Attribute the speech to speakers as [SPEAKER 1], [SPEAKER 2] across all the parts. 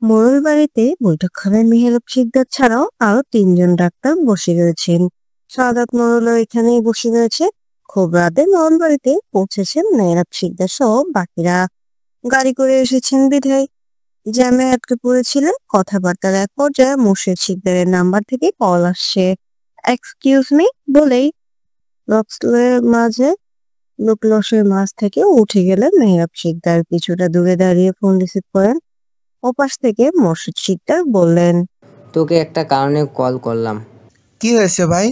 [SPEAKER 1] মোড়ল বাড়িতে বৈঠকখানায় মেহেরব শিকদার ছাড়াও আরো তিনজন ডাক্তার বসে রয়েছেন। সাদাত মোড়লও এখানেই বসে রয়েছে। খুব রাতে মোড়ল বাড়িতে পৌঁছেছেন মেহেরব শিকদার সহ বাকিরা। গাড়ি করে এসেছেন বিধায় জ্যামে আটকে পড়েছিলেন। কথাবার্তার এক পর্যায়ে মোর্শেদ শিকদারের নাম্বার থেকে কল আসছে। এক্সকিউজ মি বলেই লোকলসের মাঝ থেকে উঠে গেলেন মেহেরব শিকদার। কিছুটা দূরে দাঁড়িয়ে ফোন রিসিভ করেন। ওপাশ থেকে মোর্শেদ শিকদার বললেন,
[SPEAKER 2] তোকে একটা কারণে কল করলাম।
[SPEAKER 3] কি হয়েছে ভাই?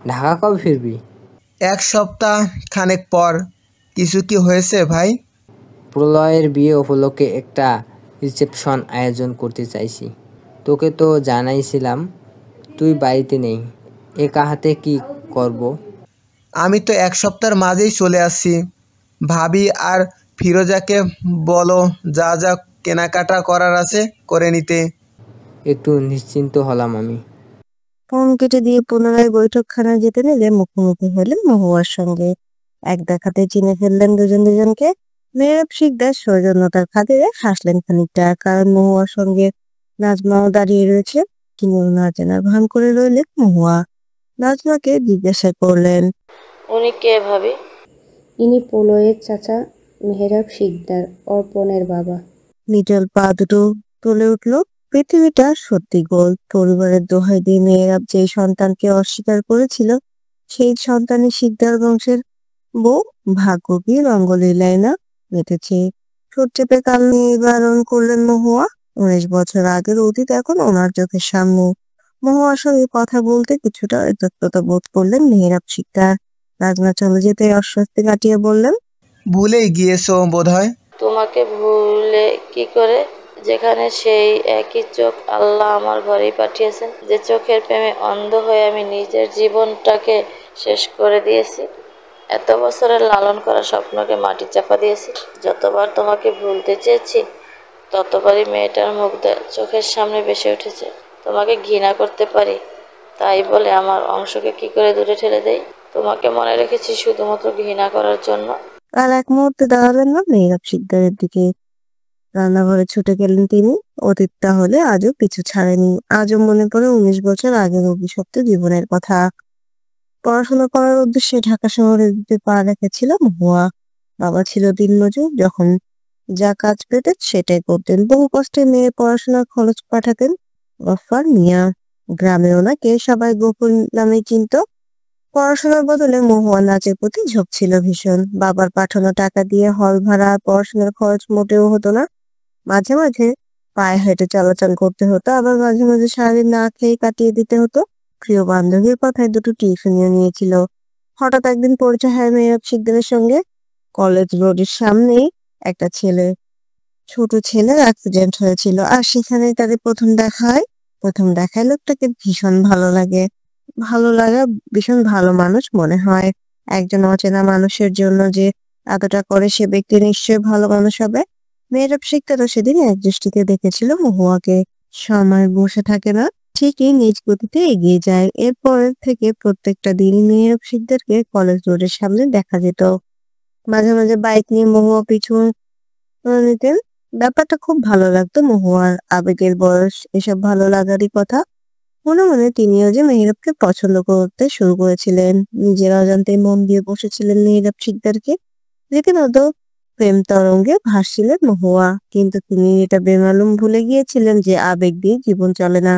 [SPEAKER 2] ঢাকা কবে ফিরবি?
[SPEAKER 3] 1 সপ্তাহ খানেক পর। কিছু কি হয়েছে ভাই?
[SPEAKER 2] প্রলয়ের বিয়ে উপলক্ষে একটা রিসেপশন আয়োজন করতে চাইছি। তোকে তো জানাইছিলাম তুই বাড়িতে নেই। একা হাতে কি করব?
[SPEAKER 3] আমি তো 1 সপ্তাহের মাঝেই চলে আসছি। ভাবি আর ফিরোজাকে বলো যা যা কেনাকাটা করার আছে করে নিতে।
[SPEAKER 2] একটু নিশ্চিন্ত হলাম আমি।
[SPEAKER 1] ফোন কেটে দিয়ে পুনরায় বৈঠকখানায় যেতে নিলে মুখোমুখি হলেন মহুয়ার সঙ্গে। এক দেখাতে চিনে ফেললেন দুজন দুজনকে। মেহেরব শিকদার সৌজন্যতার খাতিরে হাসলেন খানিকটা, কারণ মহুয়ার সঙ্গে নাজমাও দাঁড়িয়ে রয়েছে। কিন্তু না চেনার ভান করে রইলেন মহুয়া। নাজমাকে জিজ্ঞাসা করলেন,
[SPEAKER 4] উনি কে ভাবি?
[SPEAKER 5] ইনি প্রলয়ের চাচা মেহেরাব শিকদার, অর্পণের বাবা।
[SPEAKER 1] লিটল পা দুটো তুলে উঠল। পৃথিবীটা সত্যি গোল। পরিবারের দোহাই দিয়ে মেয়েরাব যে সন্তানকে অস্বীকার করেছিল, সেই সন্তানের শিকদার বংশের বউ। ভাগ্য কি রঙ্গলীলায় না মেতেছে। ঠোঁট চেপে কাল নিবারণ করলেন মহুয়া। 19 বছর আগের অতীত এখন ওনার চোখের সামনে। মহুয়ার সঙ্গে কথা বলতে কিছুটা এতস্ততা বোধ করলেন মেহেরাব শিকদার। রাজমা চলে যেতে অস্বস্তি কাটিয়ে বললেন,
[SPEAKER 3] ভুলেই গিয়েছো বোধহয়।
[SPEAKER 4] তোমাকে ভুলে কি করে, যেখানে সেই একই চোখ আল্লাহ আমার ঘরেই পাঠিয়েছেন, যে চোখের প্রেমে অন্ধ হয়ে আমি নিজের জীবনটাকে শেষ করে দিয়েছি। এত বছরের লালন করা স্বপ্নকে মাটি চাপা দিয়েছি। যতবার তোমাকে ভুলতে চেয়েছি ততবারই মেয়েটার মুখ চোখের সামনে ভেসে উঠেছে। তোমাকে ঘৃণা করতে পারি, তাই বলে আমার অংশকে কি করে দূরে ঠেলে দেই? তোমাকে মনে রেখেছি শুধুমাত্র ঘৃণা করার জন্য।
[SPEAKER 1] আর এক মুহূর্তে দাঁড়ালেন না মেহেরাব শিকদারের দিকে। রান্নাঘরে ছুটে গেলেন তিনি। অতীত তাহলে আজও পিছু ছাড়েনি। আজও মনে পড়ে 19 বছর আগের অভিশপ্ত জীবনের কথা। পড়াশোনা করার উদ্দেশ্যে ঢাকা শহরে পা রেখেছিল মহুয়া। বাবা ছিল দিনমজুর। যখন যা কাজ পেতেন সেটাই করতেন। বহু কষ্টে মেয়ের পড়াশোনার খরচ পাঠাতেন গফফার মিয়া। গ্রামে ওনাকে সবাই গোকুল নামে চিনত। পড়াশোনার বদলে মহুয়া নাচের প্রতি ঝোঁক ছিল ভীষণ। বাবার পাঠানো টাকা দিয়ে হল ভাড়া আর পড়াশোনার খরচ মোটেও হতো না। মাঝে মাঝে পায়ে হেঁটে চলাচল করতে হতো, আবার মাঝে মাঝে সারাদিন না খেয়ে কাটিয়ে দিতে হতো। প্রিয় বান্ধবীর কথায় দুটো টিউশনিও নিয়েছিল। হঠাৎ একদিন পরিচয় হয় মেহেরাব শিকদারের সঙ্গে। কলেজ রোডের সামনেই একটা ছোট ছেলের অ্যাক্সিডেন্ট হয়েছিল, আর সেখানেই তাদের প্রথম দেখা হয়। প্রথম দেখায় লোকটাকে ভীষণ ভালো লাগে। ভালো লাগা, ভীষণ ভালো মানুষ মনে হয়। একজন অচেনা মানুষের জন্য যে এতটা করে, সে ব্যক্তি নিশ্চয়ই ভালো মানুষ হবে। মেহেরাব শিকদারও সেদিন এক দৃষ্টিতে দেখেছিল মহুয়াকে। সময় বসে থাকে না, ঠিকই নিজ গতিতে এগিয়ে যায়। এরপর থেকে প্রত্যেকটা দিনই মেহেরাব শিকদারকে কলেজ রোডের সামনে দেখা যেত। মাঝে মাঝে বাইক নিয়ে মহুয়া পিছু নিতেন। ব্যাপারটা খুব ভালো লাগতো মহুয়ার। আবেগের বয়স, এসব ভালো লাগারই কথা। মনে মনে তিনিও যে মেহেরাবকে পছন্দ করতে শুরু করেছিলেন। নিজের অজান্তে মন দিয়ে বসেছিলেন মেহেরাব শিকদারকে। রীতিমতো প্রেম তরঙ্গে ভাসছিলেন মহুয়া। কিন্তু তিনি এটা বেমালুম ভুলে গিয়েছিলেন যে আবেগ দিয়ে জীবন চলে না।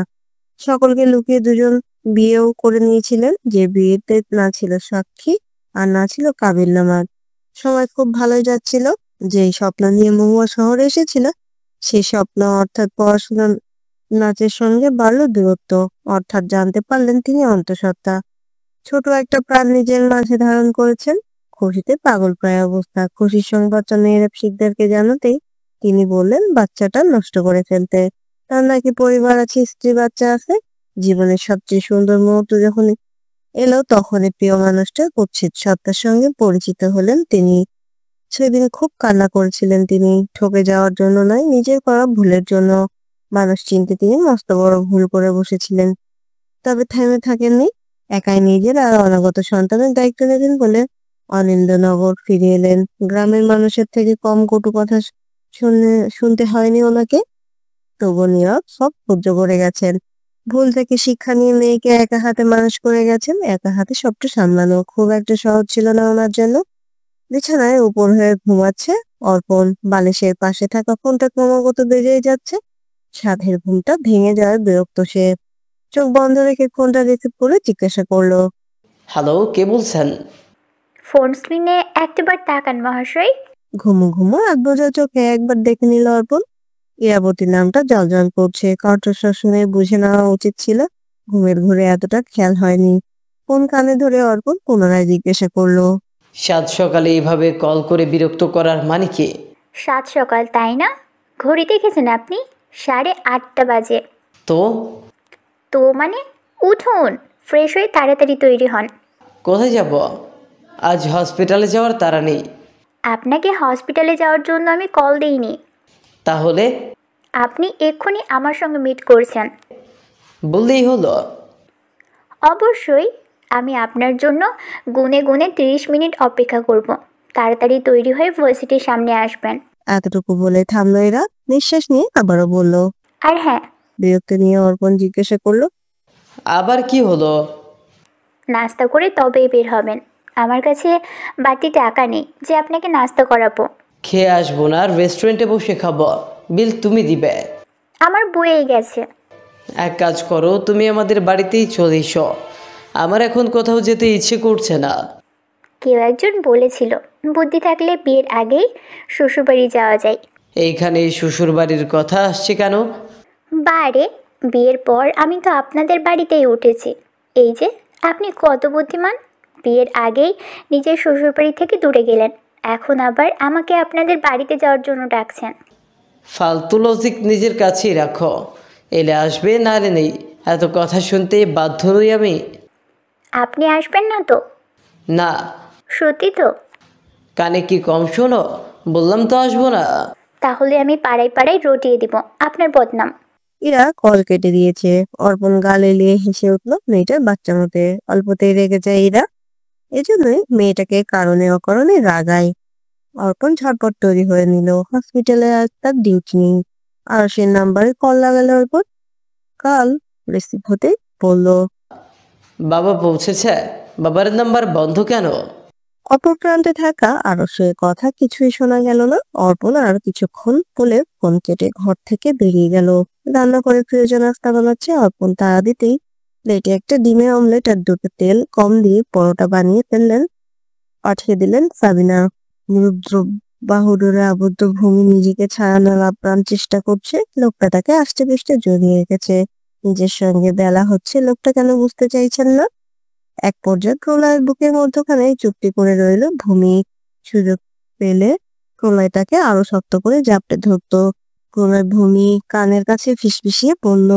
[SPEAKER 1] সকলকে লুকিয়ে দুজন বিয়েও করে নিয়েছিলেন, যে বিয়েতে না ছিল সাক্ষী আর না ছিল কাবিলনামা। সময় খুব ভালোই যাচ্ছিল। যে স্বপ্ন নিয়ে মহুয়া শহরে এসেছিল, সেই স্বপ্ন অর্থাৎ পড়াশোনা, নাচের সঙ্গে বাড়ল দূরত্ব। অর্থাৎ জানতে পারলেন তিনি অন্তঃসত্ত্বা। ছোট একটা প্রাণ নিজের মাঝে ধারণ করেছেন। খুশিতে পাগল প্রায় অবস্থা। খুশির সংবাদটা মেহেরাব শিকদারকে জানাতেই তিনি বললেন বাচ্চাটা নষ্ট করে ফেলতে। তার নাকি পরিবার আছে, স্ত্রী বাচ্চা আছে। জীবনের সবচেয়ে সুন্দর মুহূর্ত যখন এলো, তখনই প্রিয় মানুষটার কুৎসিত সত্তার সঙ্গে পরিচিত হলেন তিনি। সেদিন খুব কান্না করেছিলেন তিনি। ঠকে যাওয়ার জন্য নয়, নিজের করা ভুলের জন্য। মানুষ চিনতে তিনি মস্ত বড় ভুল করে বসেছিলেন। তবে থেমে থাকেননি। একাই নিজের আর অনাগত সন্তানের দায়িত্ব নেবেন বলে অনিন্দ্যনগর ফিরে এলেন। গ্রামের মানুষের থেকে কম কটু কথা শুনতে হয়নি ওনাকে। তবু নীরব সব সহ্য করে গেছেন। ভুল থেকে শিক্ষা নিয়ে মেয়েকে একা হাতে মানুষ করে গেছেন। একা হাতে সবটা সামলানো খুব একটা সহজ ছিল না ওনার জন্য। বিছানায় উপর হয়ে ঘুমাচ্ছে অর্পণ। বালিশের পাশে থাকা ফোনটা ক্রমাগত বেজেই যাচ্ছে। সাধের ঘুমটা ভেঙে যাওয়ায় বিরক্ত সে। চোখ বন্ধ রেখে ফোনটা রিসিভ করে জিজ্ঞাসা করলো,
[SPEAKER 6] হ্যালো, কে বলছেন?
[SPEAKER 7] ফোন স্ক্রিনে একবার তাকান মহাশয়।
[SPEAKER 1] ঘুমো ঘুমো বোঝা চোখে একবার দেখে নিল অর্পণ। ইরাবতী নামটা জলজল করছে। কণ্ঠস্বর শুনে বুঝে নেওয়া উচিত ছিল। ঘুমের ঘোরে এতটা খেয়াল হয়নি। ফোন কানে ধরে অর্পণ পুনরায় জিজ্ঞাসা করলো,
[SPEAKER 6] সাত সকালে এভাবে কল করে বিরক্ত করার মানে কি?
[SPEAKER 7] 7 সকাল তাই না? ঘড়ি দেখেছেন আপনি? 8:30 বাজে।
[SPEAKER 6] তো
[SPEAKER 7] তো মানে উঠুন, ফ্রেশ হয়ে তাড়াতাড়ি তৈরি হন।
[SPEAKER 6] কোথায় যাব? আজ হসপিটালে যাওয়ার তাড়া নেই।
[SPEAKER 7] আপনাকে হসপিটালে যাওয়ার জন্য আমি কল দিইনি।
[SPEAKER 6] তাহলে
[SPEAKER 7] আপনি এক্ষুনি আমার সঙ্গে মিট করছেন।
[SPEAKER 6] বললেই হলো।
[SPEAKER 7] অবশ্যই। আমি আপনার জন্য গুনে গুনে 30 মিনিট অপেক্ষা করব। তাড়াতাড়ি তৈরি হয়ে ভার্সিটির সামনে আসবেন।
[SPEAKER 1] এতটুকু বলে থামলো এরা। নিঃশ্বাস নিয়ে আবারও বলল।
[SPEAKER 7] আর হ্যাঁ,
[SPEAKER 1] বিরক্তি নিয়ে অর্পণ জিজ্ঞাসা করলো,
[SPEAKER 6] আবার কি হলো?
[SPEAKER 7] নাস্তা করে তবেই বের হবেন। আমার কাছে বাড়তি টাকা নেই যে আপনাকে নাস্তা করাবো।
[SPEAKER 6] খেয়ে আসবো না, রেস্টুরেন্টে বসে খাবো। বিল তুমি দিবে।
[SPEAKER 7] আমার বয়েই গেছে।
[SPEAKER 6] এক কাজ করো, তুমি আমাদের বাড়িতেই চলে এসো। আমার এখন কোথাও যেতে ইচ্ছে করছে না।
[SPEAKER 7] কেউ একজন বলেছিল, বুদ্ধি থাকলে বিয়ের আগেই শ্বশুরবাড়ি যাওয়া যায়।
[SPEAKER 6] এইখানে শ্বশুর বাড়ির কথা আসছে কেন?
[SPEAKER 7] বারে, বিয়ের পর আমি তো আপনাদের বাড়িতেই উঠেছি। এই যে, আপনি কত বুদ্ধিমান। বিয়ের আগেই নিজের শ্বশুরবাড়ি থেকে দূরে গেলেন, এখন আবার আমাকে আপনাদের বাড়িতে যাওয়ার জন্য ডাকছেন।
[SPEAKER 6] ফালতু লজিক নিজের কাছেই রাখো। এলে আসবে, না এলে নেই। এত কথা শুনতে বাধ্য নই আমি।
[SPEAKER 7] আপনি আসবেন না তো?
[SPEAKER 6] না।
[SPEAKER 7] সত্যি তো?
[SPEAKER 6] কানে কি কম শোনো? বললাম তো আসবো না।
[SPEAKER 7] তাহলে আমি পাড়ায় পাড়ায় রটিয়ে দিব আপনার বদনাম।
[SPEAKER 1] ইরা কল কেটে দিয়েছে। অর্পণ গাল এলিয়ে হেসে উঠলো মেয়েটার বাচ্চা মতে। অল্পতেই রেগে যায় ইরা। এজন্যই মেয়েটাকে কারণে অকারণে রাগায়। অর্পণ ঝটপট তৈরি হয়ে নিল। হসপিটালে আজ তার ডিউটি নেই। আর সে নাম্বারে কল লাগালো অর্পণ। কাল রিসিভ হতে বললো,
[SPEAKER 6] বাবা পৌঁছেছে? বাবার নাম্বার বন্ধ কেন?
[SPEAKER 1] অপর প্রান্তে থাকা আরশের কথা কিছুই শোনা গেল না। অর্পণ আর কিছুক্ষণ বলে ফোন কেটে ঘর থেকে বেরিয়ে গেল। রান্না করে প্রিয়জন নাস্তা বানাচ্ছে। অর্পণ তাড়া দিতেই প্লেটে একটা ডিমের অমলেট আর দুটো তেল কম দিয়ে পরোটা বানিয়ে ফেললেন। পাঠিয়ে দিলেন সাবিনা। রুদ্র বাহুডোরে আবদ্ধ ভূমি নিজেকে ছাড়ানোর আপ্রাণ চেষ্টা করছে। লোকটা তাকে আষ্টে পৃষ্ঠে জড়িয়ে রেখেছে। নিজের সঙ্গে বেলা হচ্ছে, লোকটা কেন বুঝতে চাইছেন না। এক পর্যায়ে প্রলয়ের বুকের মধ্যখানে চুপটি করে রইল ভূমি। সুযোগ পেলে প্রলয় তাকে আরো শক্ত করে জাপটে ধরতো। প্রলয় ভূমি কানের কাছে ফিসফিসিয়ে পড়ল,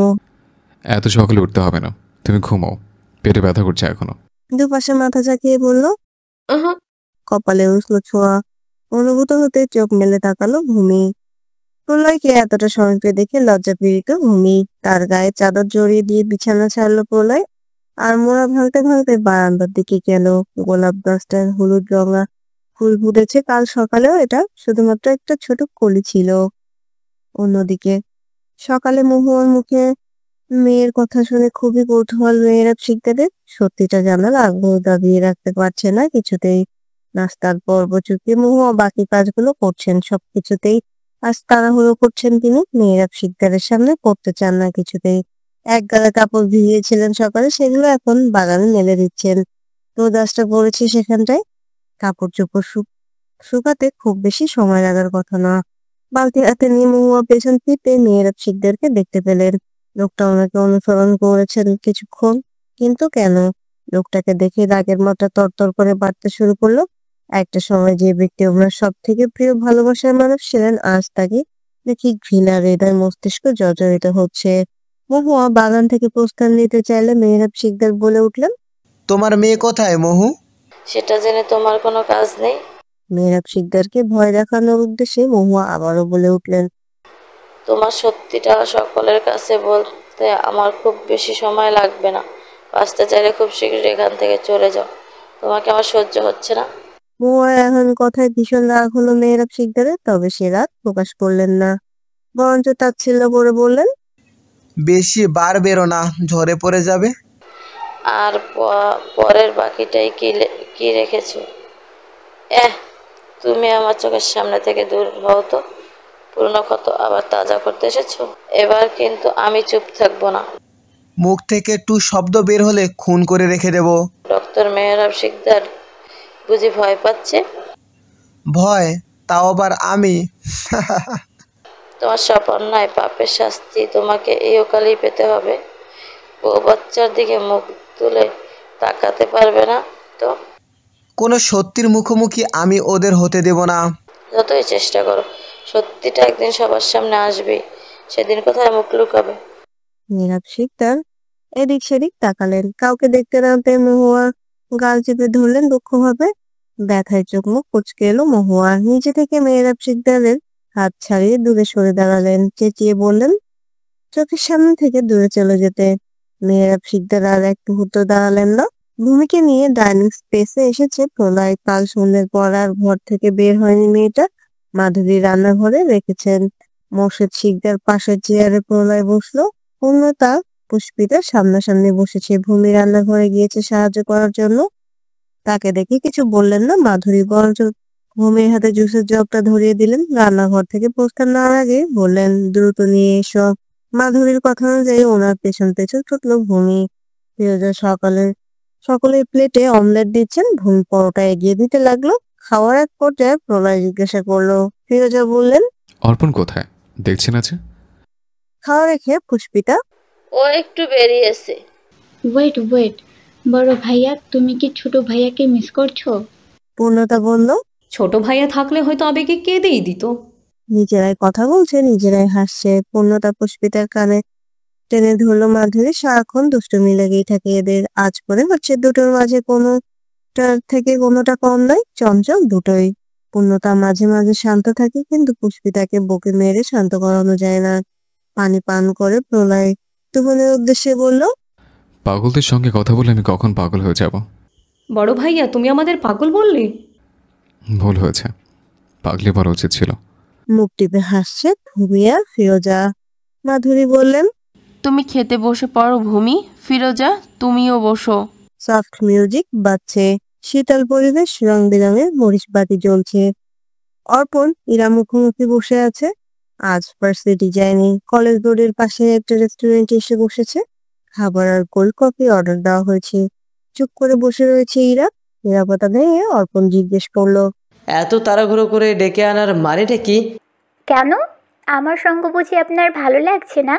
[SPEAKER 8] এত সকালে উঠতে হবে না, তুমি ঘুমাও, পেটে ব্যথা করছে এখনো।
[SPEAKER 1] দুপাশে মাথা ঝাঁকিয়ে বলল। কপালে উঠল ছোঁয়া। অনুভূত হতে চোখ মেলে তাকালো ভূমি। প্রলয়কে এতটা সহজে দেখে লজ্জা পীড়িত ভূমি। তার গায়ে চাদর জড়িয়ে দিয়ে বিছানা ছাড়লো প্রলয়। আর মোড়া ভাঙতে ভাঙতে বারান্দার দিকে গেল। গোলাপ গাছটার হলুদ রঙা ফুল ফুটেছে কাল সকালেও। এটা শুধুমাত্র একটা ছোট কলি ছিল। অন্যদিকে সকালে মহুয়ার মুখে মেয়ের কথা শুনে খুবই কৌতূহল মেয়েরা শিখতে। সত্যিটা জানার আগ্রহ দাবিয়ে রাখতে পারছে না কিছুতেই। নাস্তার পর্ব চুকিয়ে মহুয়া বাকি কাজগুলো করছেন। সবকিছুতেই আজ তাড়াহুড়ো করছেন তিনি। মেয়েরা শিকদারের সামনে পড়তে চান না কিছুতেই। এক গাদা কাপড় ভিজিয়েছিলেন সকালে, সেগুলো এখন বাগানে মেলে দিচ্ছেন। রোদাসটা পড়েছে সেখানটায়। কাপড় চোপড় শুকাতে খুব বেশি সময় লাগার কথা না। বালতি হাতে নিয়ে মহুয়া পেছন ফিরতে মেয়েরা শিকদারকে দেখতে পেলেন। লোকটা ওনাকে অনুসরণ করেছেন কিছুক্ষণ, কিন্তু কেন? লোকটাকে দেখে রাগের মাত্রা তরতর করে বাড়তে শুরু করলো। একটা সময় যে ব্যক্তি ওনার সব থেকে প্রিয় ভালোবাসার মানুষ ছিলেন, আজ তাকে দেখি ঘৃণার হৃদয় মস্তিষ্ক জর্জরিত হচ্ছে। মহুয়া বাগান থেকে প্রস্থান নিতে চাইলে মেহরাব শিকদার বলে উঠলেন,
[SPEAKER 3] তোমার মেয়ে কোথায় মহু?
[SPEAKER 4] সেটা জেনে তোমার কোনো কাজ নেই।
[SPEAKER 1] মেহরাব শিকদারকে ভয় দেখানোর উদ্দেশ্যে মহুয়া আবারও বলে উঠলেন,
[SPEAKER 4] তোমার সত্যিটা সকলের কাছে বলতে আমার খুব বেশি সময় লাগবে না। বাঁচতে চাইলে খুব শীঘ্রই এখান থেকে চলে যাও। তোমাকে আমার সহ্য হচ্ছে না।
[SPEAKER 1] মহুয়ার এখন কথায় ভীষণ রাগ হলো মেহরাব শিকদারের। তবে সে রাগ প্রকাশ করলেন না। বরঞ্চ তাচ্ছিল্য করে বললেন,
[SPEAKER 3] বেশি বার বেরো না, ঝরে পড়ে যাবে।
[SPEAKER 4] আর পরের বাকিটাই কি রেখেছো? তুমি আমার চোখের সামনে থেকে দূর হও তো। পুরনো ক্ষত আবার তাজা করতে এসেছো? এবার কিন্তু আমি চুপ থাকবো না।
[SPEAKER 3] মুখ থেকে টু শব্দ বের হলে খুন করে রেখে দেব।
[SPEAKER 4] ডক্টর মেহরাব শিকদার বুঝি ভয় পাচ্ছে?
[SPEAKER 3] ভয়? তাও আবার আমি?
[SPEAKER 4] তোমার সব অন্যায় পাপের শাস্তি তোমাকে ইহকালেই পেতে হবে। বউ বাচ্চার দিকে মুখ তুলে তাকাতে পারবে না তো?
[SPEAKER 3] কোনো সত্যির মুখোমুখি আমি ওদের হতে দেব না।
[SPEAKER 4] যতই চেষ্টা করো, সত্যিটা একদিন সবার সামনে আসবে। সেদিন কোথায় মুখ লুকাবে?
[SPEAKER 1] মেহরাব শিকদার এদিক সেদিক তাকালেন। কাউকে দেখতে না পেয়ে মহুয়া গাল চেপে ধরলেন দুঃখভাবে। ব্যথায় চোখ মুখ কুঁচকে এলো মহুয়া। নিচে থেকে মেহরাব শিকদারের হাত ছাড়িয়ে দূরে সরে দাঁড়ালেন। চেঁচিয়ে বললেন চোখের সামনে থেকে দূরে চলে যেতে। মেহরাব শিকদার আর এক মুহূর্ত দাঁড়ালেন না। ভূমিকে নিয়ে ডাইনিং স্পেসে এসেছে প্রলয়। কাল সন্ধ্যের পর আর ঘর থেকে বের হয়নি মেয়েটা। মাধুরী রান্নাঘরে রেখেছেন। মোর্শেদ শিকদার পাশের চেয়ারে প্রলয় বসলো। পূর্ণতা পুষ্পিতা সামনাসামনি বসেছে। ভূমি রান্নাঘরে গিয়েছে সাহায্য করার জন্য। তাকে দেখে কিছু বললেন না মাধুরী, বরঞ্চ ভূমির হাতে জুসের জগটা ধরিয়ে দিলেন। রান্নাঘর থেকে প্রস্থান নেওয়ার আগে বললেন দ্রুত নিয়ে এসো। মাধুরীর কথা অনুযায়ী ওনার পেছন পেছন ছুটলো ভূমি। ফিরোজা সকলের প্লেটে অমলেট দিচ্ছেন। ভূমি পরোটা এগিয়ে দিতে লাগলো। খাওয়ার এক পর্যায়ে প্রলয় জিজ্ঞাসা করলো। ফিরোজা বললেন,
[SPEAKER 8] অর্পণ কোথায়? দেখছি না যে।
[SPEAKER 1] খাওয়া রেখে পুষ্পিতা,
[SPEAKER 4] ও একটু বেরিয়েছে।
[SPEAKER 9] ওয়েট, বড় ভাইয়া, তুমি কি ছোট ভাইয়াকে মিস করছো?
[SPEAKER 1] পূর্ণতা বলল।
[SPEAKER 10] ছোট ভাইয়া থাকলে হয়তো আবেগে কেঁদেই দিত।
[SPEAKER 1] নিজেরাই কথা বলছে, নিজেরাই হাসছে। পূর্ণতা পুষ্পিতার কানে টেনে ধরলো মাধুরী। সারাক্ষণ দুষ্টুমি লেগেই থাকে এদের। আজ মনে হচ্ছে দুটোর মাঝে কোনোটার থেকে কোনোটা কম নয়, চঞ্চল দুটোই। পূর্ণতা মাঝে মাঝে শান্ত থাকে, কিন্তু পুষ্পিতাকে বকে মেরে শান্ত করানো যায় না। পানি পান করে প্রলয় তুফানের উদ্দেশ্যে বলল,
[SPEAKER 8] পাগলদের সঙ্গে কথা বলে আমি কখন পাগল হয়ে যাব?
[SPEAKER 10] বড় ভাইয়া, তুমি আমাদের পাগল বললে?
[SPEAKER 8] ভুল হয়েছে, পাগলি বলা উচিত ছিল।
[SPEAKER 1] মুখ টিপে হাসছে ভূমি আর ফিরোজা। মাধুরী বললেন,
[SPEAKER 11] তুমি খেতে বসে পড়ো ভূমি। ফিরোজা, তুমিও বসো।
[SPEAKER 1] সফট মিউজিক বাজছে। শীতল পরিবেশ, রং বেরঙের মরিচ বাতি জ্বলছে। অর্পণ ইরা মুখোমুখি বসে আছে। আজ ভার্সিটি যায়নি। কলেজ রোডের পাশে একটা রেস্টুরেন্টে এসে বসেছে। খাবার আর কোল্ড কফি অর্ডার দেওয়া হয়েছে। চুপ করে বসে রয়েছে ইরা। নিরাপত্তা ভেঙে অর্পণ জিজ্ঞেস করলো,
[SPEAKER 6] এত তাড়াহুড়ো করে ডেকে আনার মানেটা কি?
[SPEAKER 7] কেন? আমার সঙ্গ বুঝি আপনার ভালো লাগছে না?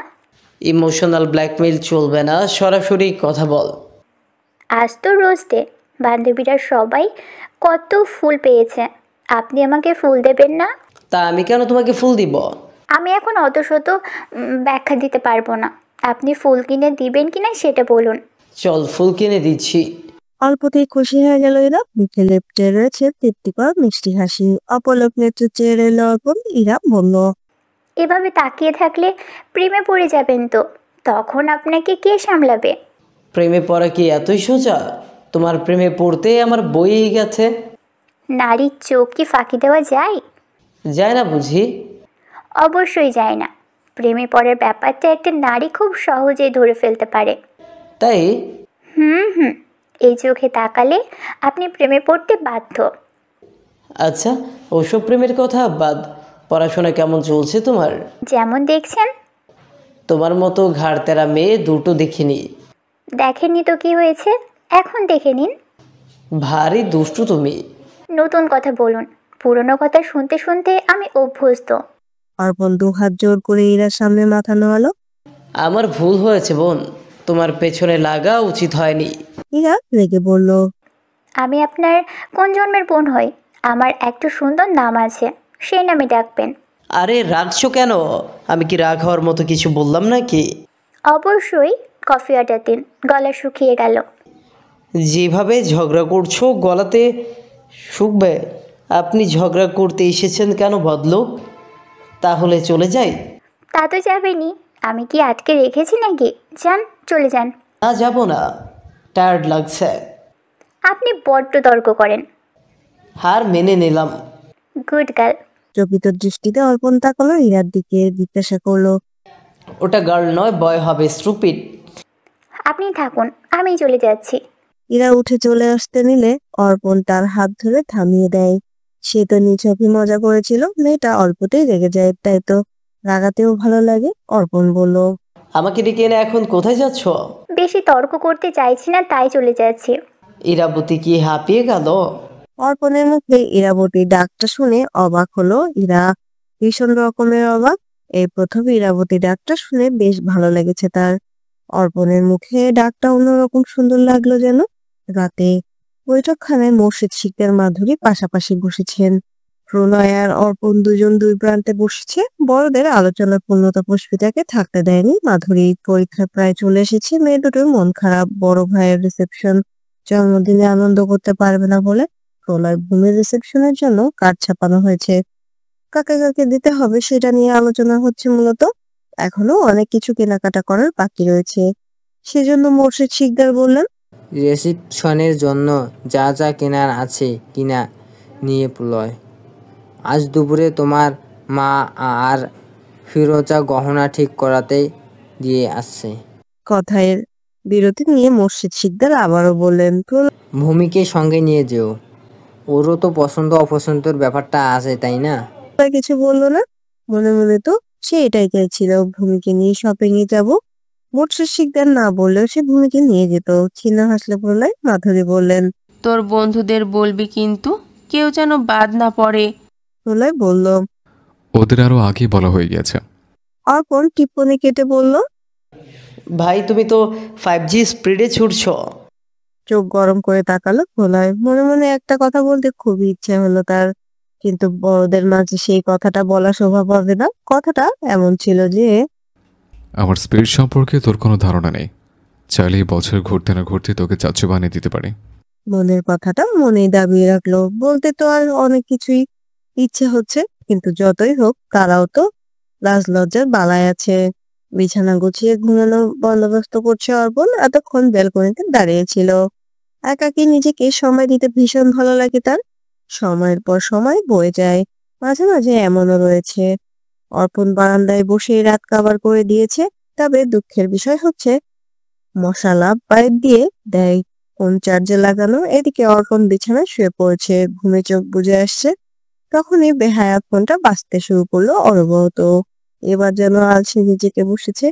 [SPEAKER 6] ইমোশনাল ব্ল্যাকমেইল চলবে না, সরাসরি কথা বল।
[SPEAKER 7] আজ তো রোজ ডে, বান্ধবীরা সবাই কত ফুল পেয়েছে, আপনি আমাকে ফুল দেবেন না?
[SPEAKER 6] তা আমি কেন তোমাকে ফুল দিব?
[SPEAKER 7] আমি এখন অত শত ব্যাখ্যা দিতে পারবো না। আপনি ফুল কিনে দিবেন কিনা সেটা বলুন।
[SPEAKER 6] চল, ফুল কিনে দিচ্ছি।
[SPEAKER 1] অল্পতেই খুশি হয়ে গেল ইরা। মুখে লেপ্টে রয়েছে তৃপ্তিকর মিষ্টি হাসি। অপলক নেত্রে চেয়ে রইল অর্পণ। ইরা বলল,
[SPEAKER 7] এভাবে তাকিয়ে থাকলে প্রেমে পড়ে যাবেন তো, তখন আপনাকে কে সামলাবে?
[SPEAKER 6] প্রেমে পড়া কি এতই সোজা? তোমার প্রেমে পড়তে আমার বইই গেছে।
[SPEAKER 7] নারীর চোখ কি ফাঁকি দেওয়া যায়?
[SPEAKER 6] যায় না বুঝি?
[SPEAKER 7] অবশ্যই যায় না। প্রেমে পড়ার ব্যাপারটা একটা নারী খুব সহজেই ধরে ফেলতে পারে।
[SPEAKER 6] তাই?
[SPEAKER 7] হুম, এই চোখে তাকালে আপনি প্রেমে পড়তে বাধ্য।
[SPEAKER 6] আচ্ছা, ওসব প্রেমের কথা বাদ। পড়াশোনা কেমন চলছে তোমার?
[SPEAKER 7] যেমন দেখছেন।
[SPEAKER 6] তোমার মতো ঘাড় তেরা মেয়ে দুটো দেখিনি।
[SPEAKER 7] দেখেননি তো কি হয়েছে, এখন দেখে নিন।
[SPEAKER 6] ভারী দুষ্টু তুমি।
[SPEAKER 7] নতুন কথা বলুন, পুরনো কথা শুনতে শুনতে আমি অভ্যস্ত।
[SPEAKER 1] অর্পণ দু হাত জোর করে ইরার সামনে মাথা নোয়ালো।
[SPEAKER 6] আমার ভুল হয়েছে বোন, তোমার পেছনে লাগা উচিত হয়নি।
[SPEAKER 1] ইরা রেগে বলল,
[SPEAKER 7] আমি আপনার কোন জন্মের বোন হই? আমার একটা সুন্দর নাম আছে, সেই নামে ডাকবেন।
[SPEAKER 6] আরে রাখছো কেন? আমি কি রাগ হওয়ার মতো কিছু বললাম নাকি?
[SPEAKER 7] অবশ্যই। কফি অর্ডার দিন, গলা শুকিয়ে গেল।
[SPEAKER 6] যেভাবে ঝগড়া করছো গলাতে শুকবে। আপনি ঝগড়া করতে এসেছেন কেন ভদ্রলোক? তাহলে চলে যাই?
[SPEAKER 7] তা তো যাবেনি, আমি কি আটকে রেখেছি নাকি? যান, চলে যান।
[SPEAKER 6] না, যাব না, টায়ার্ড লাগছে।
[SPEAKER 7] আপনি বড্ড তর্ক করেন।
[SPEAKER 6] হার মেনে নিলাম।
[SPEAKER 7] Good girl.
[SPEAKER 1] চকিত দৃষ্টিতে অর্পণ তাকালো ইরার দিকে, জিজ্ঞাসা করলো,
[SPEAKER 6] ওটা গার্ল নয়, বয় হবে, স্টুপিড।
[SPEAKER 7] আপনি থাকুন, আমি চলে যাচ্ছি।
[SPEAKER 1] ইরা উঠে চলে আসতে নিলে অর্পণ তার হাত ধরে থামিয়ে দেয়। সে তো নিছকই মজা করেছিল, মেয়েটা অল্পতেই রেগে যায়, তাই তো রাগাতেও ভালো লাগে। অর্পণ বলল,
[SPEAKER 6] আমাকে ডেকে এনে এখন কোথায় যাচ্ছ?
[SPEAKER 7] বেশি তর্ক করতে চাইছি না, তাই চলে যাচ্ছি।
[SPEAKER 6] ইরাবতী কি হাঁপিয়ে গেল?
[SPEAKER 1] অর্পণের মুখে ইরাবতীর ডাকটা শুনে অবাক হলো ইরা, ভীষণ রকমের অবাক। এই প্রথম ইরাবতী ডাকটা শুনে বেশ ভালো লেগেছে তার। অর্পণের মুখে ডাকটা অন্যরকম সুন্দর লাগলো যেন। রাতে বৈঠকখানায় মোর্শেদ শিকদার মাধুরী পাশাপাশি বসেছেন। প্রণয় আর অর্পণ দুজন দুই প্রান্তে বসেছে। বড়দের আলোচনার পূর্ণতা পুষ্পিতাকে থাকতে দেয়নি মাধুরী। পরীক্ষা প্রায় চলে এসেছে, মেয়ে দুটোর মন খারাপ। বড় ভাইয়ের রিসেপশন, জন্মদিনে আনন্দ করতে পারবে না বলে প্রলয় ভূমির রিসেপশনের জন্য কার্ড ছাপানো হয়েছে। কাকে কাকে দিতে হবে সেটা নিয়ে আলোচনা হচ্ছে মূলত। এখনো অনেক কিছু কেনাকাটা করার বাকি রয়েছে। সেজন্য মোর্শেদ শিকদার বললেন,
[SPEAKER 2] রিসেপশনের জন্য যা যা কেনার আছে কিনা নিয়ে প্রলয়। আজ দুপুরে তোমার মা আর ফিরোজা গহনা ঠিক করাতে দিয়ে আসছে।
[SPEAKER 1] কথার বিরতি নিয়ে মোর্শেদ শিকদার আবারও বললেন,
[SPEAKER 2] ভূমিকে সঙ্গে নিয়ে যেও, ওরও তো পছন্দ অপছন্দের ব্যাপারটা আছে, তাই না?
[SPEAKER 1] প্রলয় কিছু বললো না। মনে মনে তো সে এটাই চাইছিল, ভূমিকে নিয়ে শপিং এ যাব। মোর্শেদ শিকদার না বললেও সে ভূমিকে নিয়ে যেত। ছিন্ন হাসলে প্রলয়। মাধুরী বললেন,
[SPEAKER 11] তোর বন্ধুদের বলবি কিন্তু, কেউ যেন বাদ না পড়ে।
[SPEAKER 1] প্রলয় বলল,
[SPEAKER 8] ওদের আরো আগে বলা হয়ে গেছে।
[SPEAKER 1] অর্পণ টিপ্পনি কেটে বলল,
[SPEAKER 6] ভাই তুমি তো 5G স্পিডে ছুটছ।
[SPEAKER 1] চোখ গরম করে তাকালো প্রলয়। মনে মনে একটা কথা বলতে খুবই ইচ্ছে হলো তার, কিন্তু বড়দের মাঝে সেই কথাটা বলা শোভা পাবে না। কথাটা এমন ছিল যে,
[SPEAKER 8] আমার স্পিড সম্পর্কে তোর কোনো ধারণা নেই, চাইলে এই বছর ঘুরতে না ঘুরতে তোকে চাচু বানিয়ে দিতে পারি।
[SPEAKER 1] মনের কথাটা মনেই দাবিয়ে রাখলো। বলতে তো আর অনেক কিছুই ইচ্ছে হচ্ছে, কিন্তু যতই হোক তারাও তো লাজলজ্জার বালায় আছে। বিছানা গুছিয়ে ঘুমানোর বন্দোবস্ত করছে অর্পণ। এতক্ষণ ব্যালকনিতে দাঁড়িয়েছিল। একাকী নিজেকে সময় দিতে ভীষণ ভালো লাগে তার। সময়ের পর সময় বয়ে যায়, মাঝে মাঝে এমনও রয়েছে অর্পণ বারান্দায় বসে রাত কাবার করে দিয়েছে। তবে দুঃখের বিষয় হচ্ছে মশালা পাইপ দিয়ে দেয়, ফোন চার্জে লাগানো। এদিকে অর্পণ বিছানায় শুয়ে পড়েছে, ঘুমে চোখ বুজে আসছে। তখনই বেহায়া ফোনটা বাজতে শুরু করলো অনবরত। এবার যেন আলসে নিজেকে বসেছে,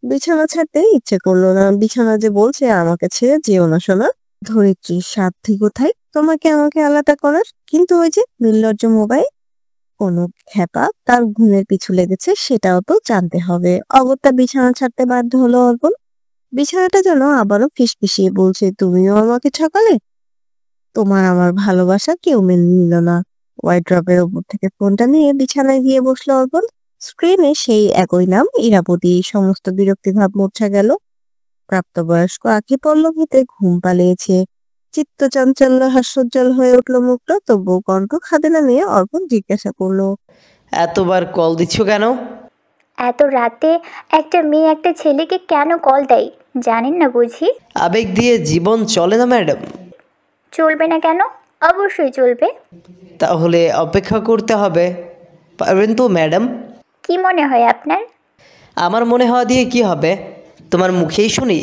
[SPEAKER 1] বিছানা ছাড়তে ইচ্ছে করলো না। বিছানা যে বলছে, আমাকে ছেড়ে যেও না সোনা। ধরিত্রীর সাধ্যি কোথায় তোমাকে আমাকে আলাদা করার? কিন্তু ওই যে নির্লজ্জ মোবাইল, কোনো খ্যাপা তার ঘুমের পিছু লেগেছে সেটাও তো জানতে হবে। অগত্যা বিছানা ছাড়তে বাধ্য হলো অর্পণ। বিছানাটা যেন আবারও ফিসফিসিয়ে বলছে, তুমিও আমাকে ঠকালে। তোমার আমার ভালোবাসা কেউ মেনে নিল না। ওয়াইড্রপের উপর থেকে ফোনটা নিয়ে বিছানায় গিয়ে বসলো অর্পণ। স্ক্রিনে সেই একই নাম, ইরাবতী। সমস্ত বিরক্তি ভাব মূর্ছা গেল। প্রাপ্তবয়স্ক আঁখি পল্লবীতে ঘুম পালিয়েছে। চিত্ত চাঞ্চল্য হাস্যোজ্জ্বল হয়ে উঠলো মুখটা। তবুও কণ্ঠ খাদে নামিয়ে অর্পণ জিজ্ঞাসা করলো,
[SPEAKER 6] এতবার কল দিচ্ছ কেন?
[SPEAKER 7] এত রাতে একটা মেয়ে একটা ছেলেকে কেন কল দেয় জানেন না বুঝি?
[SPEAKER 6] আবেগ দিয়ে জীবন চলে না ম্যাডাম।
[SPEAKER 7] চলবে না কেন? অবশ্যই চলবে।
[SPEAKER 6] তাহলে অপেক্ষা করতে হবে, পারবেন তো ম্যাডাম?
[SPEAKER 7] কি মনে হয় আপনার?
[SPEAKER 6] আমার মনে হওয়া দিয়ে কি হবে, তোমার মুখেই শুনি।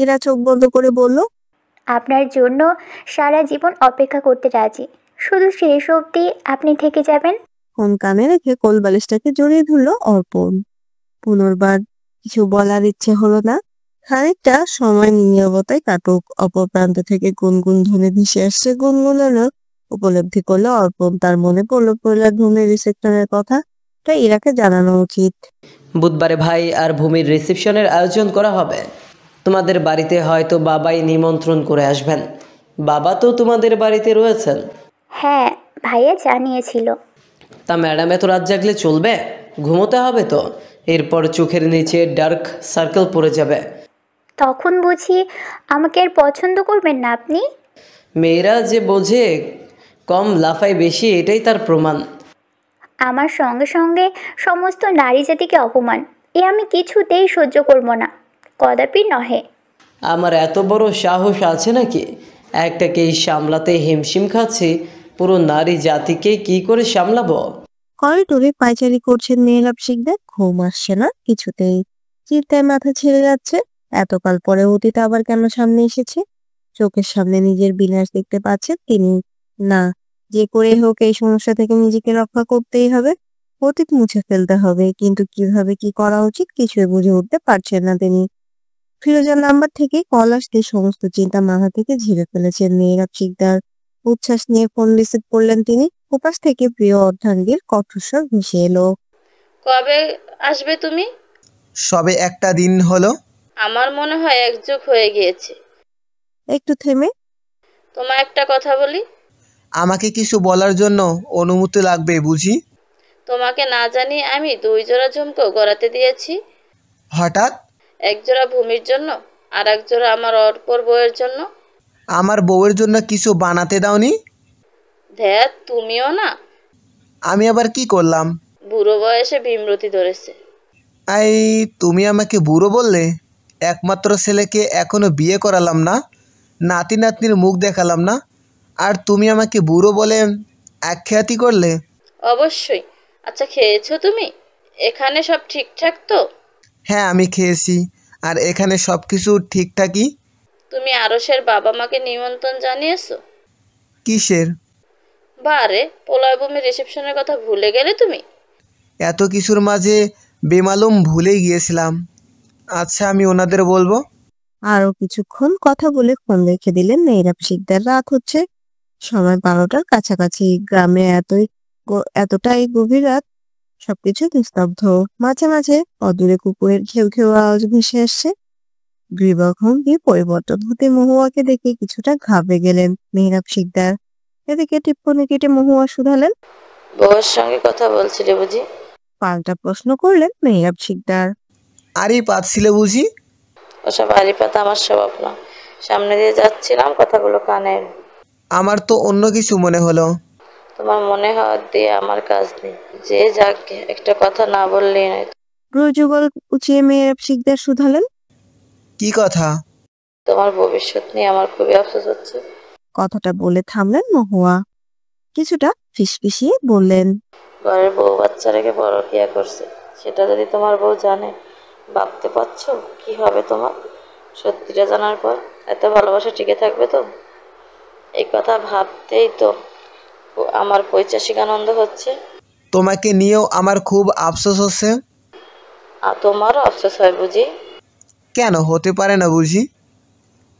[SPEAKER 1] ইরা চোখ বন্ধ করে বলল,
[SPEAKER 7] আপনার জন্য সারা জীবন অপেক্ষা করতে রাজি, শুধু শেষ অবধি আপনি থেকে যাবেন।
[SPEAKER 1] ফোন কানে রেখে কোলবালিশটাকে জড়িয়ে ধরলো অর্পণ। পুনর্বার কিছু বলার ইচ্ছে হলো না। খানিকটা সময় নীরবতায় কাটুক। অপর প্রান্ত থেকে গুনগুন ধ্বনি ভেসে আসছে। গুনগুনানো উপলব্ধি করলো অর্পণ। তার মনে পড়লো প্রহ্লাদ ভূমির রিসেপশনের কথা, তাই ইরাকে জানানো উচিত।
[SPEAKER 6] বুধবারে ভাই আর ভূমির রিসেপশনের আয়োজন করা হবে। তোমাদের বাড়িতে হয়তো বাবাই নিমন্ত্রণ করে আসবেন। বাবা তো তোমাদের বাড়িতে রয়েছেন।
[SPEAKER 7] হ্যাঁ, ভাইয়া জানিয়েছিল।
[SPEAKER 6] তা ম্যাডাম এত রাত জাগলে চলবে? ঘুমোতে হবে তো, এরপর চোখের নিচে ডার্ক সার্কেল পড়ে যাবে।
[SPEAKER 7] তখন বুঝি আমাকে আর পছন্দ করবেন না আপনি?
[SPEAKER 6] মেয়েরা যে বোঝে কম লাফায় বেশি, এটাই তার প্রমাণ।
[SPEAKER 7] আমার সঙ্গে সঙ্গে সমস্ত নারী জাতিকে অপমান, এ আমি কিছুতেই সহ্য করব না, কদাপি নহে।
[SPEAKER 6] আমার এত বড় সাহস আছে নাকি? একটাকেই সামলাতে হিমশিম খাচ্ছি, পুরো নারী জাতিকে কি করে সামলাবো?
[SPEAKER 1] করিডোরে পায়চারি করছেন মেহরাব শিকদার। ঘুম আসছে না কিছুতেই, চিন্তায় মাথা ছেড়ে যাচ্ছে। এতকাল পরে অতীত আবার কেন সামনে এসেছে? চোখের সামনে নিজের বিনাশ দেখতে পাচ্ছেন তিনি। না, যে করে হোক এই সমস্যা থেকে নিজেকে রক্ষা করতেই হবে। অতীত মুছে ফেলতে হবে, কিন্তু কিভাবে কি করা উচিত কিছুই বুঝে উঠতে পারছেন না তিনি। ফিরোজার নাম্বার থেকে কল আসতে সমস্ত চিন্তা মাথা থেকে ঝেড়ে ফেলেছেন মেহরাব শিকদার। উচ্ছ্বাস নিয়ে ফোন রিসিভ করলেন তিনি। ওপাশ থেকে প্রিয় অর্ধাঙ্গীর কণ্ঠস্বর ভেসে এলো।
[SPEAKER 4] কবে আসবে তুমি?
[SPEAKER 3] সবে একটা দিন হলো।
[SPEAKER 4] আমার মনে হয় এক যুগ হয়ে গিয়েছে।
[SPEAKER 1] একটু থেমে,
[SPEAKER 4] তোমায় একটা কথা বলি।
[SPEAKER 3] আমাকে কিছু বলার জন্য অনুমতি লাগবে বুঝি?
[SPEAKER 4] তোমাকে না জানিয়ে আমি 2 জোড়া ঝুমকো গড়াতে দিয়েছি।
[SPEAKER 3] হঠাৎ?
[SPEAKER 4] এক জোড়া ভূমির জন্য, আর এক জোড়া আমার অপর বউয়ের জন্য।
[SPEAKER 3] আমার বউয়ের জন্য কিছু বানাতে দাওনি?
[SPEAKER 4] ধ্যাত, তুমিও না।
[SPEAKER 3] আমি আবার কি করলাম?
[SPEAKER 4] বুড়ো বয়সে ভীমরতি ধরেছে।
[SPEAKER 3] আই, তুমি আমাকে বুড়ো বললে? একমাত্র ছেলেকে এখনো বিয়ে করালাম না, নাতি নাতনির মুখ দেখালাম না, আর তুমি আমাকে বুড়ো বলে আখ্যাতি করলে?
[SPEAKER 4] অবশ্যই। আচ্ছা, খেয়েছো তুমি? এখানে সব ঠিকঠাক তো?
[SPEAKER 3] হ্যাঁ, আমি খেয়েছি, আর এখানে সব কিছু ঠিকঠাকই।
[SPEAKER 4] তুমি আরশের বাবা মাকে নিমন্ত্রণ জানিয়েছো?
[SPEAKER 3] কিসের?
[SPEAKER 4] বারে, প্রলয়ভূমি রিসেপশনের কথা ভুলে গেলে তুমি?
[SPEAKER 3] এত কিছুর মাঝে বেমালুম ভুলে গিয়েছিলাম। আচ্ছা, আমি ওনাদের বলবো।
[SPEAKER 1] আরো কিছুক্ষণ কথা বলে ফোন রেখে দিলেন মেহরাব শিকদার। রাত হচ্ছে, সময় 12টার কাছাকাছি। গ্রামে এতটাই গভীর রাত, সবকিছু নিস্তব্ধ। মাঝে মাঝে অদূরে কুকুরের ঘেউ ঘেউ আওয়াজ ভেসে আসছে। গৃহভঙ্গি পরিবর্তন হতে মহুয়াকে দেখে কিছুটা ঘাবড়ে গেলেন মেহরাব শিকদার। এদিকে টিপ্পনি কেটে মহুয়া শুধালেন।
[SPEAKER 4] বউয়ের সঙ্গে কথা বলছিলে বুঝি?
[SPEAKER 1] পাল্টা প্রশ্ন করলেন মেহরাব শিকদার।
[SPEAKER 3] আরই পাচ্ছিলে বুঝি?
[SPEAKER 4] ওসব আড়িপাতা আমার স্বভাব না। সামনে দিয়ে যাচ্ছিলাম, কথাগুলো কানে এলো।
[SPEAKER 3] আমার তো অন্য কিছু মনে হলো।
[SPEAKER 4] তোমার মনে হওয়ার দিয়ে আমার কাজ নেই। যে যাক, একটা কথা না বললেই নয়।
[SPEAKER 1] রোজুগল উঁচিয়ে মেহরাব শিকদার শুধালেন।
[SPEAKER 3] কি কথা?
[SPEAKER 4] তোমার ভবিষ্যৎ নিয়ে আমার খুবই আফসোস হচ্ছে।
[SPEAKER 1] কথাটা বলে থামলেন মহুয়া। কিছুটা ফিসফিসিয়ে বললেন,
[SPEAKER 4] ঘরের বউ বাচ্চা রেখে পরকিয়া করছে, সেটা যদি তোমার বউ জানে, ভাবতে পারছো কি হবে তোমার? সত্যিটা জানার পর এত ভালোবাসা টিকে থাকবে তো? এই কথা ভাবতেই তো আমার পৈশাচিক আনন্দ হচ্ছে।
[SPEAKER 3] তোমাকে নিয়েও আমার খুব আফসোস হচ্ছে।
[SPEAKER 4] আর তোমারও আফসোস হয় বুঝি?
[SPEAKER 3] কেন হতে পারে না বুঝি?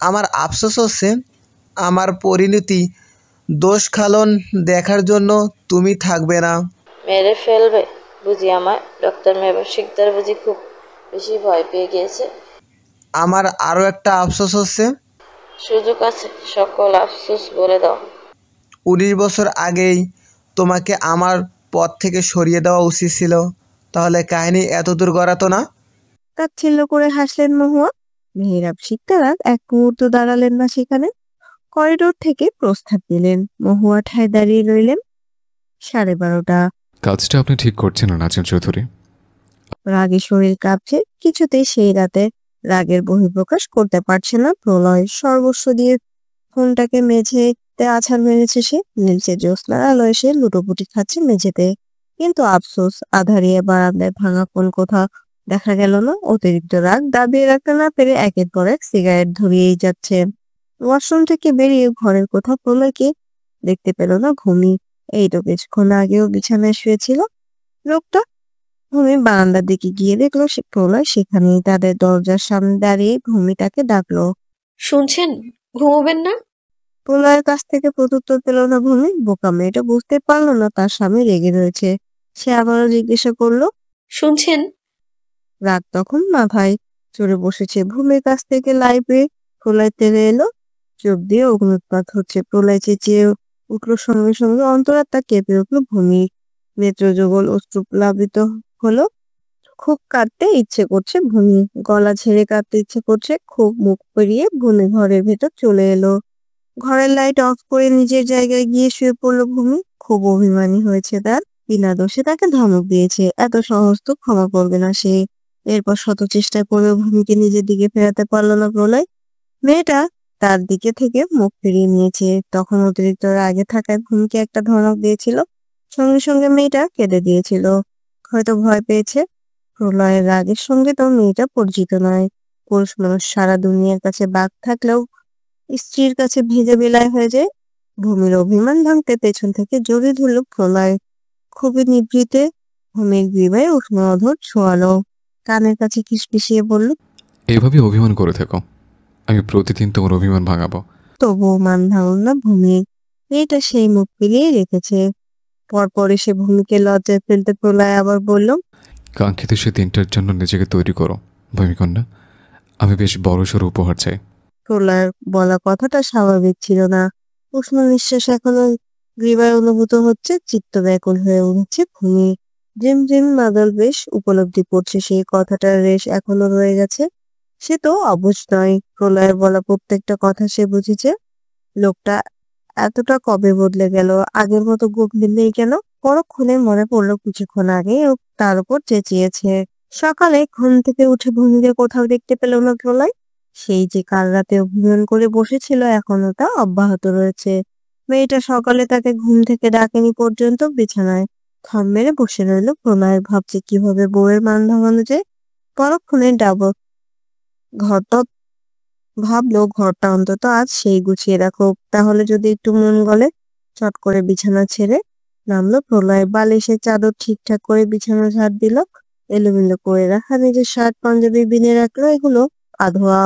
[SPEAKER 3] আমার আফসোস হচ্ছে আমার পরিণতি দোষ খালন দেখার জন্য তুমি থাকবে না।
[SPEAKER 4] মেরে ফেলবে বুঝি আমায়? ডক্টর মেহরাব শিকদার বুঝি খুব বেশি ভয় পেয়ে গিয়েছে?
[SPEAKER 3] আমার আরও একটা আফসোস হচ্ছে।
[SPEAKER 4] সুযোগ আছে, সকল আফসোস বলে দাও।
[SPEAKER 3] 19 বছর আগেই তোমাকে আমার পথ থেকে সরিয়ে দেওয়া উচিত ছিল, তাহলে কাহিনী এত দূর গড়াতো না।
[SPEAKER 1] তাচ্ছিল্য করে হাসলেন মহুয়া। মেহরাব শিকদার আর এক মুহূর্ত দাঁড়ালেন না সেখানে। করিডোর থেকে প্রস্তাব দিলেন। মহুয়া ঠায় দাঁড়িয়ে রইলেন। 12:30।
[SPEAKER 8] কাজটা আপনি ঠিক করছেন না নাজিম চৌধুরী।
[SPEAKER 1] রাগে শরীর কাঁপছে। কিছুতেই সেই রাতে রাগের বহিঃপ্রকাশ করতে পারছে না প্রলয়। সর্বস্ব দিয়ে ফোনটাকে মেঝেতে আছাড় মেরেছে সে। নীলচে জ্যোৎস্নার আলোয় সে লুটোপুটি খাচ্ছে মেঝেতে। কিন্তু আফসোস, আধারিয়ে বারান্দায় ভাঙা ফোন কোথাও দেখা গেল না। অতিরিক্ত রাগ দাবিয়ে রাখতে না পেরে একের পর এক সিগারেট ধরিয়েই যাচ্ছে। ওয়াশরুম থেকে বেরিয়ে ঘরের কোথাও প্রলয়কে দেখতে পেল না ভূমি। এই তো কিছুক্ষণ আগেও বিছানায় শুয়েছিল লোকটা। ভূমি বারান্দার দিকে গিয়ে দেখলো প্রলয় সেখানেই। তাদের দরজার সামনে দাঁড়িয়ে ভূমি তাকে ডাকলো।
[SPEAKER 10] শুনছেন? ঘুমোবেন না?
[SPEAKER 1] প্রলয়ের কাছ থেকে প্রত্যুত্তর পেল না ভূমি। বোকা মেয়েটা বুঝতে পারলো না তার স্বামী রেগে রয়েছে। সে আবারও জিজ্ঞাসা করলো,
[SPEAKER 10] শুনছেন?
[SPEAKER 1] রাগ তখন মাথায় চড়ে বসেছে ভূমির কাছ থেকে। লাইব্রেরি প্রলয় তেড়ে এলো। চোখ দিয়ে অগ্নুৎপাত হচ্ছে। প্রলয় চেঁচিয়ে উঠলো, সঙ্গে সঙ্গে অন্তরাত্মা কেঁপে উঠলো ভূমি। নেত্র যুগল অশ্রুপ্লাবিত হলো। খুব কাঁদতে ইচ্ছে করছে ভূমি, গলা ঝেড়ে কাঁদতে ইচ্ছে করছে। খুব মুখ পেরিয়ে ভূমি ঘরের ভেতর চলে এলো। ঘরের লাইট অফ করে নিজের জায়গায় গিয়ে শুয়ে পড়লো ভূমি। খুব অভিমানী হয়েছে তার। বিনা দোষে তাকে ধমক দিয়েছে, এত সহজ তো ক্ষমা করবে না সে। এরপর শত চেষ্টা করে ভূমিকে নিজের দিকে ফেরাতে পারলো না প্রলয়। মেয়েটা তার দিকে থেকে মুখ ফিরিয়ে নিয়েছে। তখন অতিরিক্ত রাগে থাকায় ভূমিকে একটা ধমক দিয়েছিল। সঙ্গে সঙ্গে মেয়েটা কেঁদে দিয়েছিল। হয়তো ভয় পেয়েছে। প্রলয়ের রাগের সঙ্গে তো মেয়েটা পরিচিত নয়। পুরুষ মানুষ সারা দুনিয়ার কাছে বাঘ থাকলেও স্ত্রীর কাছে ভিজে বিলাই হয়ে যায়। ভূমির অভিমান ভাঙতে পেছন থেকে জড়িয়ে ধরল প্রলয়। খুবই নিভৃতে ভূমির গ্রীবায় উষ্ণ অধর ছোঁয়ালো, কানের কাছে ফিসফিসিয়ে বলল,
[SPEAKER 8] এইভাবে অভিমান করে থেকো, আমি প্রতিদিন তোমার অভিমান ভাঙাবো।
[SPEAKER 1] তবুও মান ভাঙল না ভূমি। মেয়েটা সেই মুখ ফিরিয়ে রেখেছে। পরপর এসে ভূমিকে লজ্জায় ফেলতে প্রলয় আবার বলল,
[SPEAKER 8] কাঙ্ক্ষিত সে দিনটার জন্য নিজেকে তৈরি করো ভূমিকন্যা, আমি বেশ বড়সড় উপহার চাই।
[SPEAKER 1] প্রলয়ের বলা কথাটা স্বাভাবিক ছিল না। উষ্ণ নিঃশ্বাস এখনো গ্রীবায় অনুভূত হচ্ছে। চিত্ত ব্যাকুল হয়ে উঠেছে ভূমি। ঝিমঝিম মাদল বেশ উপলব্ধি করছে সেই কথাটার রেশ এখনো রয়ে গেছে। সে তো অবুঝ নয়। প্রলয়ের বলা প্রত্যেকটা কথা সে বুঝেছে। লোকটা এতটা কবে বদলে গেল? আগের মতো গম্ভীর নেই কেন? পরক্ষণে মনে পড়লো কিছুক্ষণ আগে ও তার উপর চেঁচিয়েছে। সকালে ঘুম থেকে উঠে ভূমিকে কোথাও দেখতে পেল না প্রলয়। সেই যে কাল রাতে অভিমান করে বসেছিল এখনো তা অব্যাহত রয়েছে। মেয়েটা সকালে তাকে ঘুম থেকে ডাকেনি পর্যন্ত বিছানায় থম মেরে বসে রইল। প্রলয় ভাবছে কিভাবে বউয়ের মান ভাঙানো যায়। পরক্ষণে ডাবল ঘরটা ভাবলো ঘরটা অন্তত আজ সেই গুছিয়ে রাখো, তাহলে যদি একটু মন গলে। চট করে বিছানা ছেড়ে নামলো প্রলয়। বালিশে চাদর ঠিকঠাক করে বিছানা ঝাড় দিল। এলোমেলো করে রাখা নিজের শার্ট পাঞ্জাবি বিনে রাখলো। এগুলো আধোয়া।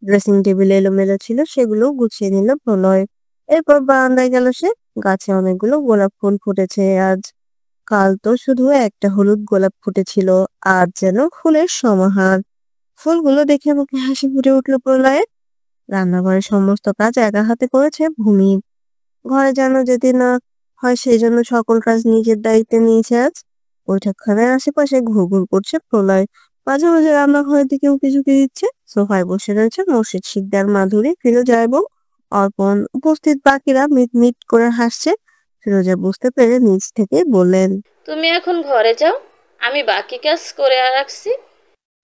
[SPEAKER 1] ড্রেসিং টেবিল এলোমেলো ছিল, সেগুলো গুছিয়ে নিল প্রলয়। এরপর বারান্দায় গেল সে। গাছে অনেকগুলো গোলাপ ফুল ফুটেছে আজ। কাল তো শুধু একটা হলুদ গোলাপ ফুটেছিল, আর যেন ফুলের সমাহার। ফুলগুলো দেখে মুখে হাসি ফুটে উঠলো প্রলয়ের। রান্নাঘরের সমস্ত কাজ একা হাতে করেছে ভূমি। ঘরে যেন যেতে না হয় সেই জন্য সকল কাজ নিজের দায়িত্বে নিয়েছে আজ। বৈঠকখানার আশেপাশে ঘুরঘুর করছে প্রলয়। মাঝে মাঝে রান্নাঘরের দিকে উঁকি ঝুঁকি দিচ্ছে। সোফায় বসে রয়েছে মোর্শেদ শিকদার, মাধুরী, ফিরোজা এবং অর্পণ। উপস্থিত বাকিরা মিট মিট করে হাসছে। ফিরোজা বুঝতে পেরে নিজ থেকে বললেন,
[SPEAKER 4] তুমি এখন ঘরে যাও, আমি বাকি কাজ করে রাখছি।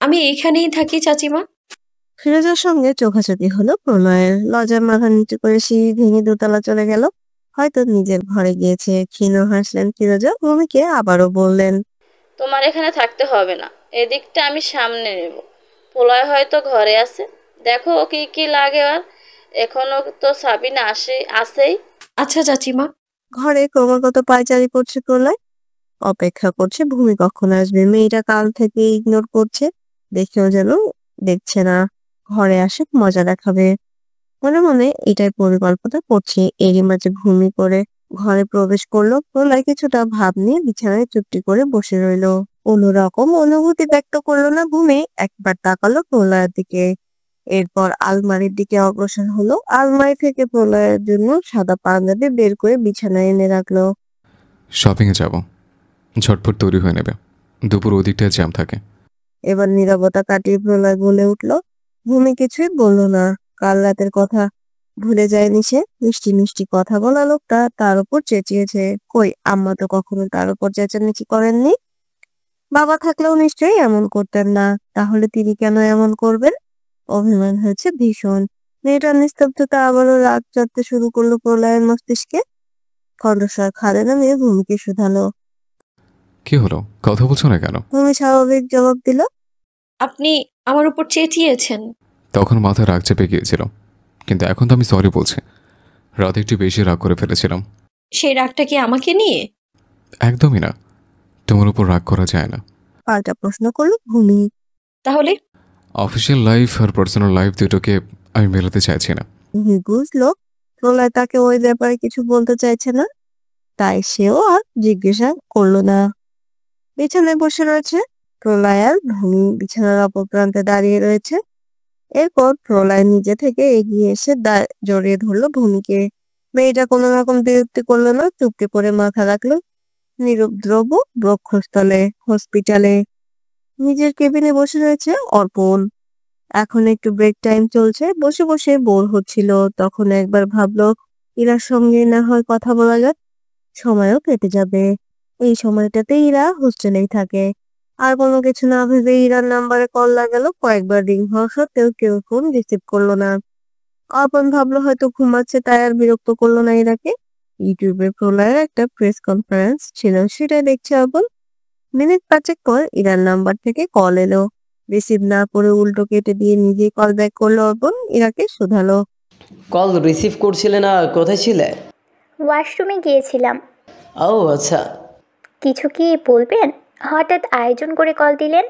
[SPEAKER 10] আমি এইখানেই থাকি চাচিমা।
[SPEAKER 1] ফিরোজার সঙ্গে চোখাচোখি হলো প্রলয়ের। লজ্জার মাথা নিচু করে সিঁড়ি ভেঙে দোতলা চলে গেল। হয়তো নিজের ঘরে গিয়েছে। ক্ষীণ হাসলেন ফিরোজা। ভূমিকে আবারও বললেন,
[SPEAKER 4] তোমার এখানে থাকতে হবে না, এদিকটা আমি সামনে নেব। প্রলয় হয়তো ঘরে আছে, দেখো ও কি কি লাগে। আর এখনো তো সাবিনা আসেই।
[SPEAKER 10] আচ্ছা চাচিমা।
[SPEAKER 1] ঘরে ক্রমাগত পায়চারি করছে প্রলয়। অপেক্ষা করছে ভূমি কখন আসবে। মেয়েটা কাল থেকে ইগনোর করছে, দেখেও যেন দেখছে না। ঘরে আসে মজা দেখাবে মনে মনে এটাই পরিকল্পনা করছে। এরই মাঝে ভূমি করে ঘরে প্রবেশ করলো। প্রলয় কিছুটা ভাব নিয়ে বিছানায় চুপটি করে বসে রইলো। কোনোরকম অনুভূতি ব্যক্ত করলো না ভূমি। একবার তাকালো প্রলয়ের দিকে, এরপর আলমারির দিকে অগ্রসর হলো। আলমারি থেকে প্রলয়ের জন্য সাদা পাঞ্জাবি বের করে বিছানায় এনে রাখলো।
[SPEAKER 8] শপিংয়ে যাব, ঝটপট তৈরি হয়ে নেবে, দুপুর ওদিকটায় জ্যাম থাকে।
[SPEAKER 1] এবার নীরবতা কাটিয়ে প্রলয় বলে উঠলো। ভূমি কিছুই বলল না। কাল রাতের কথা ভুলে যায়নি সে। মিষ্টি মিষ্টি কথা বলা লোকটা তার উপর চেঁচিয়েছে। কই, আম্মা তো কখনো তার উপর চেঁচামেচি করেননি। বাবা থাকলেও নিশ্চয়ই এমন করতেন না। তাহলে তিনি কেন এমন করবেন? অভিমান হয়েছে ভীষণ। মেয়েটার নিস্তব্ধতা আবারও রাগ চাপতে শুরু করলো প্রলয়ের মস্তিষ্কে। কণ্ঠস্বর খাদে নামিয়ে ভূমিকে শুধালো।
[SPEAKER 8] কি হলো, কথা বলছো না কেন?
[SPEAKER 1] ভূমি স্বাভাবিক জবাব দিল,
[SPEAKER 10] আপনি আমার উপর চেঁচিয়েছেন।
[SPEAKER 8] তখন মাথায় রাগ চেপে গিয়েছিল, কিন্তু এখন তো আমি সরি বলছি। রাতে একটু বেশি রাগ করে ফেলেছিলাম।
[SPEAKER 10] সেই রাগটা কি আমাকে নিয়ে?
[SPEAKER 8] একদমই না, তোমার উপর রাগ করা যায় না।
[SPEAKER 1] পাল্টা প্রশ্ন করলো ভূমি।
[SPEAKER 10] তাহলে?
[SPEAKER 8] অফিসিয়াল লাইফ আর পার্সোনাল লাইফ দুটোকে আমি মেলাতে চাইছি না।
[SPEAKER 1] ভূমি বুঝলো প্রলয় তাকে ওই ব্যাপারে কিছু বলতে চাইছে না, তাই সেও আর জিজ্ঞাসা করলো না। বিছানায় বসে রয়েছে প্রলয় আর ভূমি বিছানার অপর প্রান্তে দাঁড়িয়ে রয়েছে। এরপর প্রলয় নিজে থেকে এগিয়ে এসে জড়িয়ে ধরলো ভূমিকে। মেয়েটা কোনো রকম বিরক্তি করলো না, চুপটি করে মাথা রাখলো নিরুদ্রব বক্ষস্থলে। হসপিটালে নিজের কেবিনে বসে রয়েছে অর্পণ। এখন একটু ব্রেক টাইম চলছে। বসে বসে বোর হচ্ছিল। তখন একবার ভাবলো ইরার সঙ্গে না হয় কথা বলা যাক, সময়ও কেটে যাবে। এই সময়টাতে ইরা হোস্টেলেই থাকে। আর কোনো কিছু না ভেবে ইরার নাম্বারে কল লাগালো। কয়েকবার রিং হওয়া সত্ত্বেও কেউ ফোন রিসিভ করলো না। অর্পণ ভাবলো হয়তো ঘুমাচ্ছে, তাই আর বিরক্ত করলো না ইরাকে। ইউটিউবে প্রলয়ের একটা প্রেস কনফারেন্স ছিল, সেটা দেখছে অর্পণ। মিনিট 5 পর ইরার নাম্বার থেকে কল এলো। রিসিভ না করে উল্টো কেটে দিয়ে নিজেই কল ব্যাক করলো অর্পণ। ইরাকে শোধালো,
[SPEAKER 6] কল রিসিভ করছিলে না, কোথায় ছিলে?
[SPEAKER 7] ওয়াশরুমে গিয়েছিলাম।
[SPEAKER 6] ও আচ্ছা।
[SPEAKER 7] কিছু কি বলবেন? হঠাৎ আয়োজন করে কল দিলেন।